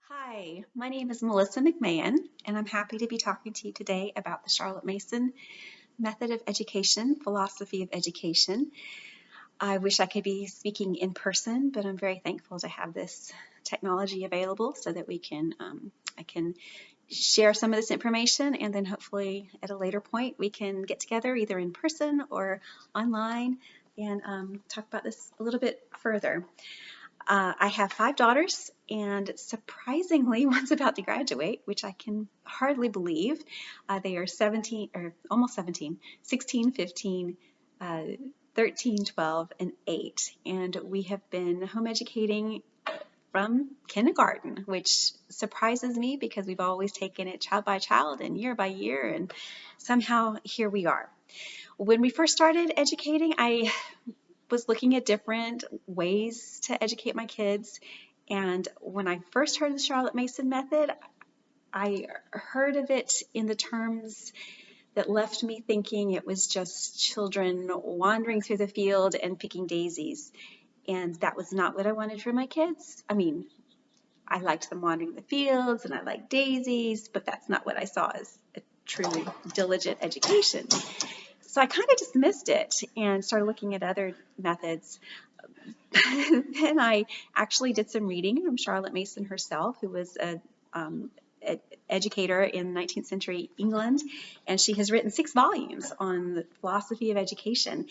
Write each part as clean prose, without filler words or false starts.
Hi, my name is Melissa McMahon, and I'm happy to be talking to you today about the Charlotte Mason method of education, philosophy of education. I wish I could be speaking in person, but I'm very thankful to have this technology available so that I can share some of this information, and then hopefully at a later point we can get together either in person or online and talk about this a little bit further. I have 5 daughters, and surprisingly, one's about to graduate, which I can hardly believe. They are 17, or almost 17, 16, 15, uh, 13, 12, and 8. And we have been home educating from kindergarten, which surprises me because we've always taken it child by child and year by year, and somehow here we are. When we first started educating, I was looking at different ways to educate my kids. And when I first heard the Charlotte Mason method, I heard of it in the terms that left me thinking it was just children wandering through the field and picking daisies. And that was not what I wanted for my kids. I mean, I liked them wandering the fields and I liked daisies, but that's not what I saw as a truly diligent education. So I kind of dismissed it and started looking at other methods. Then I actually did some reading from Charlotte Mason herself, who was um, an educator in 19th century England, and she has written 6 volumes on the philosophy of education.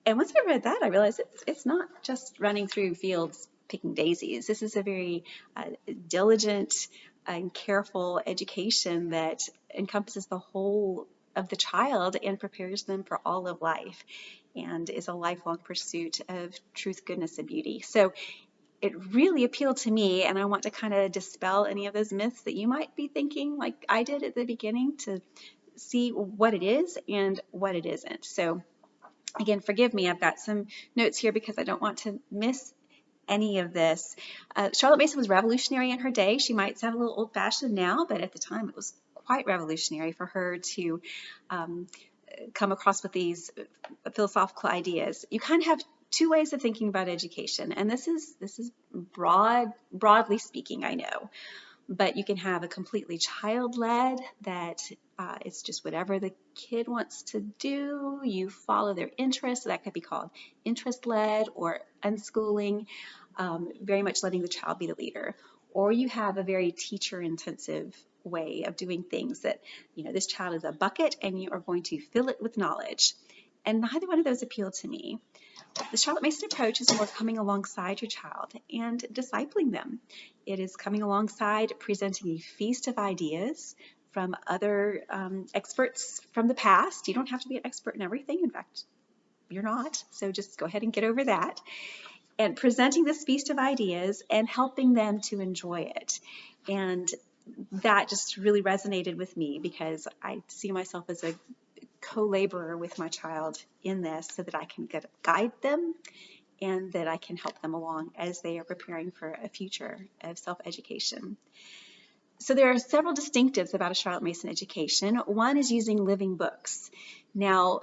And once I read that, I realized it's not just running through fields picking daisies. This is a very diligent and careful education that encompasses the whole of the child and prepares them for all of life and is a lifelong pursuit of truth, goodness, and beauty. So it really appealed to me, and I want to kind of dispel any of those myths that you might be thinking, like I did at the beginning, to see what it is and what it isn't. So again, forgive me, I've got some notes here because I don't want to miss any of this. Charlotte Mason was revolutionary in her day. She might sound a little old-fashioned now, but at the time it was quite revolutionary for her to um, come across with these philosophical ideas. You kind of have 2 ways of thinking about education, and this is broadly speaking, I know, but you can have a completely child-led that it's just whatever the kid wants to do. You follow their interests. That could be called interest-led or unschooling, very much letting the child be the leader. Or you have a very teacher-intensive way of doing things that, this child is a bucket and you are going to fill it with knowledge. And neither one of those appeal to me. The Charlotte Mason approach is more coming alongside your child and discipling them. It is coming alongside presenting a feast of ideas from other experts from the past. You don't have to be an expert in everything. In fact, you're not. So just go ahead and get over that. And presenting this feast of ideas and helping them to enjoy it. And that just really resonated with me because I see myself as a co-laborer with my child in this so that I can guide them and that I can help them along as they are preparing for a future of self-education. So there are several distinctives about a Charlotte Mason education. One is using living books. Now,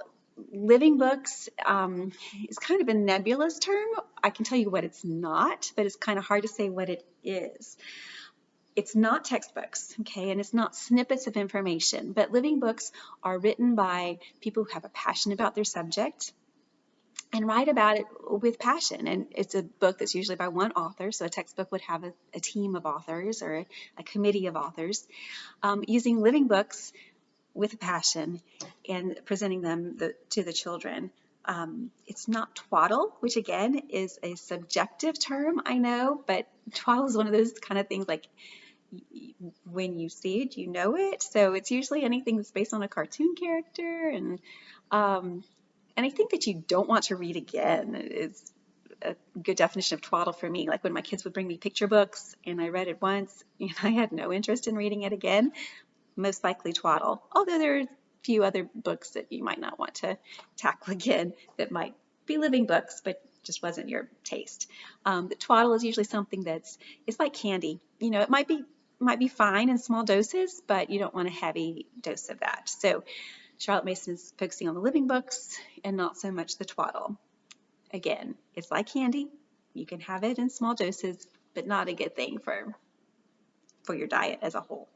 living books is kind of a nebulous term. I can tell you what it's not, but it's kind of hard to say what it is. It's not textbooks, okay, and it's not snippets of information, but living books are written by people who have a passion about their subject and write about it with passion. And it's a book that's usually by one author, so a textbook would have a team of authors or a committee of authors, using living books with a passion and presenting them to the children. It's not twaddle, which again is a subjective term, I know, but twaddle is one of those kind of things like when you see it, you know it. So it's usually anything that's based on a cartoon character, and I think that you don't want to read again is a good definition of twaddle for me. Like when my kids would bring me picture books and I read it once and I had no interest in reading it again, most likely twaddle. Although there are a few other books that you might not want to tackle again that might be living books, but just wasn't your taste. The twaddle is usually something it's like candy. It might be fine in small doses, but you don't want a heavy dose of that. So Charlotte Mason is focusing on the living books and not so much the twaddle. Again, it's like candy. You can have it in small doses, but not a good thing for for your diet as a whole.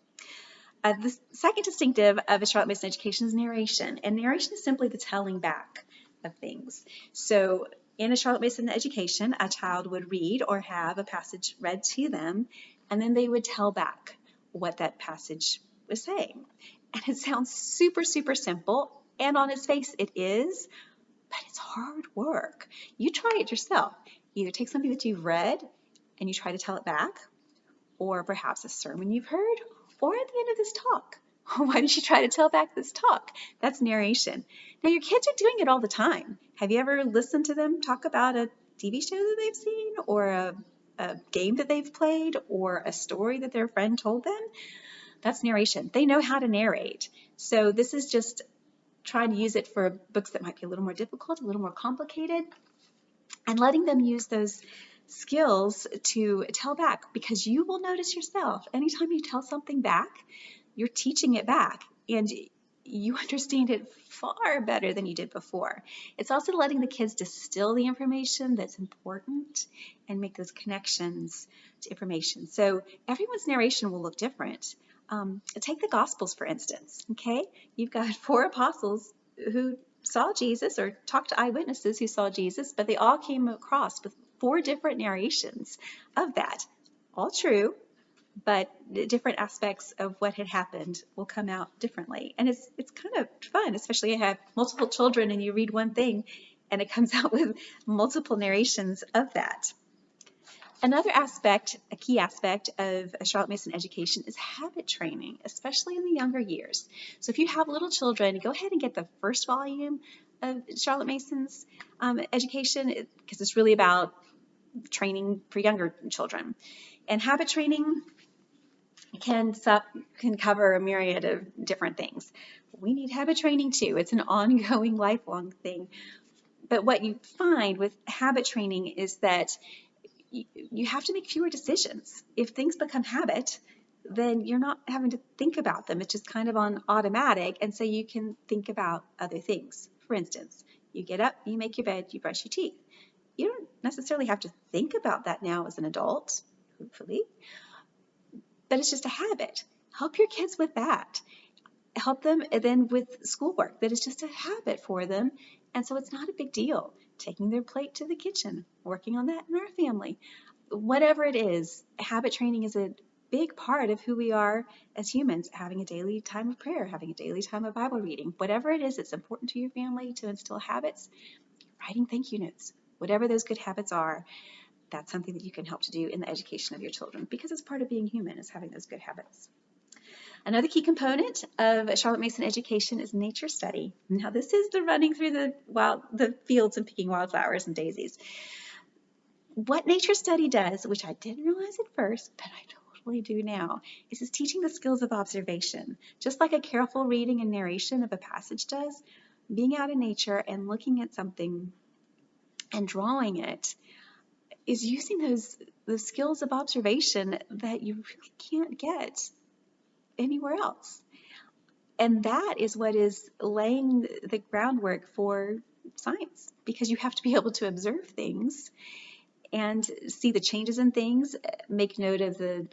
The second distinctive of a Charlotte Mason education is narration, and narration is simply the telling back of things. So in a Charlotte Mason education, a child would read or have a passage read to them, and then they would tell back what that passage was saying. And it sounds super, super simple, and on its face it is, but it's hard work. You try it yourself. Either take something that you've read and you try to tell it back, or perhaps a sermon you've heard, or at the end of this talk. Why don't you try to tell back this talk? That's narration. Now, your kids are doing it all the time. Have you ever listened to them talk about a TV show that they've seen, or a game that they've played, or a story that their friend told them? That's narration. They know how to narrate. So this is just trying to use it for books that might be a little more difficult, a little more complicated, and letting them use those skills to tell back, because you will notice yourself anytime you tell something back, you're teaching it back and you understand it far better than you did before. It's also letting the kids distill the information that's important and make those connections to information. So everyone's narration will look different. Take the Gospels, for instance, okay? You've got 4 apostles who saw Jesus, or talked to eyewitnesses who saw Jesus, but they all came across with 4 different narrations of that. All true, but different aspects of what had happened will come out differently. And it's kind of fun, especially if you have multiple children and you read one thing and it comes out with multiple narrations of that. Another aspect, a key aspect of a Charlotte Mason education is habit training, especially in the younger years. So if you have little children, go ahead and get the first volume of Charlotte Mason's education, because it's really about training for younger children. And habit training can cover a myriad of different things. We need habit training too. It's an ongoing, lifelong thing. But what you find with habit training is that you have to make fewer decisions. If things become habit, then you're not having to think about them. It's just kind of on automatic, and so you can think about other things. For instance, you get up, you make your bed, you brush your teeth. You don't necessarily have to think about that now as an adult, hopefully, but it's just a habit. Help your kids with that. Help them then with schoolwork that is just a habit for them, and so it's not a big deal. Taking their plate to the kitchen, working on that in our family. Whatever it is, habit training is a big part of who we are as humans, having a daily time of prayer, having a daily time of Bible reading. Whatever it is, it's important to your family to instill habits. Writing thank you notes, whatever those good habits are, that's something that you can help to do in the education of your children, because it's part of being human, is having those good habits. Another key component of a Charlotte Mason education is nature study. Now, this is the running through the fields and picking wildflowers and daisies. What nature study does, which I didn't realize at first, but I totally do now, is it's teaching the skills of observation. Just like a careful reading and narration of a passage does, being out in nature and looking at something and drawing it is using those skills of observation that you really can't get anywhere else. And that is what is laying the groundwork for science, because you have to be able to observe things and see the changes in things, make note of the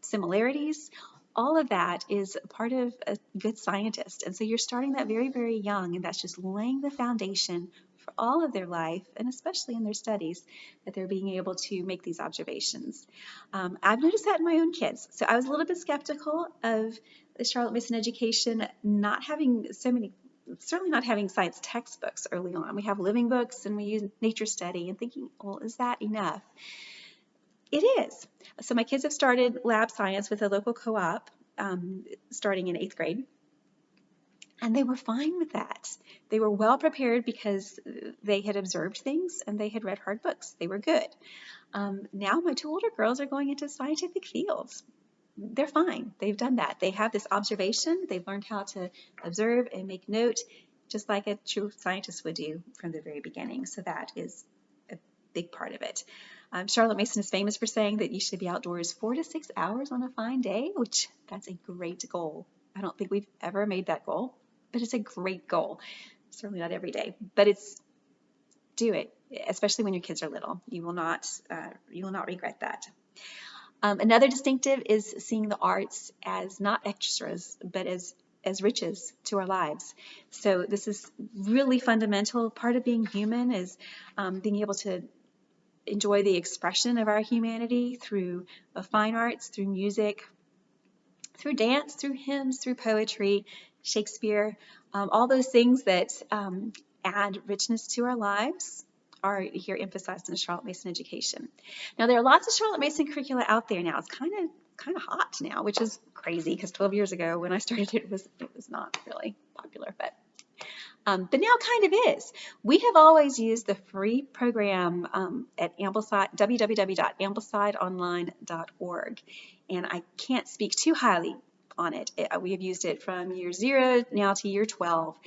similarities. All of that is part of a good scientist. And so you're starting that very, very young, and that's just laying the foundation for all of their life, and especially in their studies, that they're being able to make these observations. I've noticed that in my own kids. So I was a little bit skeptical of the Charlotte Mason education not having so many, certainly not having science textbooks early on. We have living books and we use nature study, and thinking, well, is that enough? It is. So my kids have started lab science with a local co-op starting in 8th grade. And they were fine with that. They were well prepared because they had observed things and they had read hard books. They were good. Now my 2 older girls are going into scientific fields. They're fine. They've done that. They have this observation. They've learned how to observe and make note, just like a true scientist would do from the very beginning. So that is a big part of it. Charlotte Mason is famous for saying that you should be outdoors 4 to 6 hours on a fine day, which that's a great goal. I don't think we've ever made that goal, but it's a great goal. Certainly not every day, but do it, especially when your kids are little. You will not regret that. Another distinctive is seeing the arts as not extras, but as riches to our lives. So this is really fundamental. Part of being human is being able to enjoy the expression of our humanity through the fine arts, through music, through dance, through hymns, through poetry, Shakespeare, all those things that add richness to our lives are here emphasized in the Charlotte Mason education. Now there are lots of Charlotte Mason curricula out there now. It's kind of hot now, which is crazy because 12 years ago when I started it was not really popular, but now kind of is. We have always used the free program at Ambleside, www.amblesideonline.org, and I can't speak too highly on it. We have used it from year 0 now to year 12,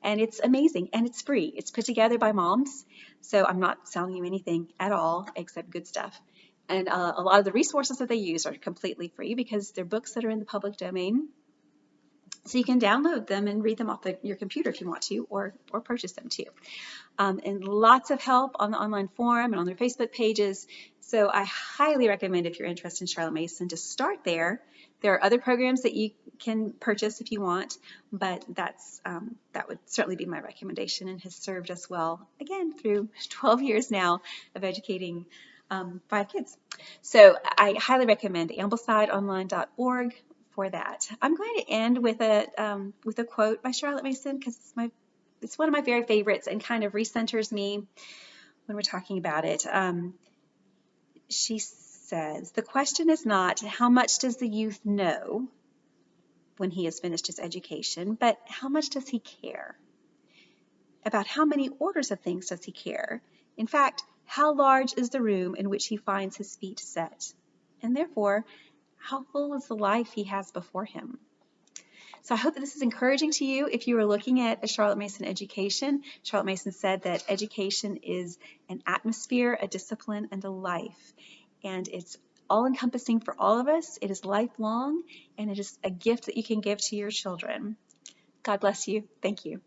and it's amazing, and it's free. It's put together by moms, so I'm not selling you anything at all except good stuff. And a lot of the resources that they use are completely free because they're books that are in the public domain. So you can download them and read them off your computer if you want to, or purchase them too. And lots of help on the online forum and on their Facebook pages. So I highly recommend, if you're interested in Charlotte Mason, to start there. There are other programs that you can purchase if you want, but that would certainly be my recommendation, and has served us well, again, through 12 years now of educating 5 kids. So I highly recommend amblesideonline.org for that. I'm going to end with a quote by Charlotte Mason because it's one of my very favorites and kind of recenters me when we're talking about it. She says, "The question is not how much does the youth know when he has finished his education, but how much does he care? About how many orders of things does he care? In fact, how large is the room in which he finds his feet set? And therefore, how full is the life he has before him?" So I hope that this is encouraging to you. If you are looking at a Charlotte Mason education, Charlotte Mason said that education is an atmosphere, a discipline, and a life. And it's all-encompassing for all of us. It is lifelong, and it is a gift that you can give to your children. God bless you. Thank you.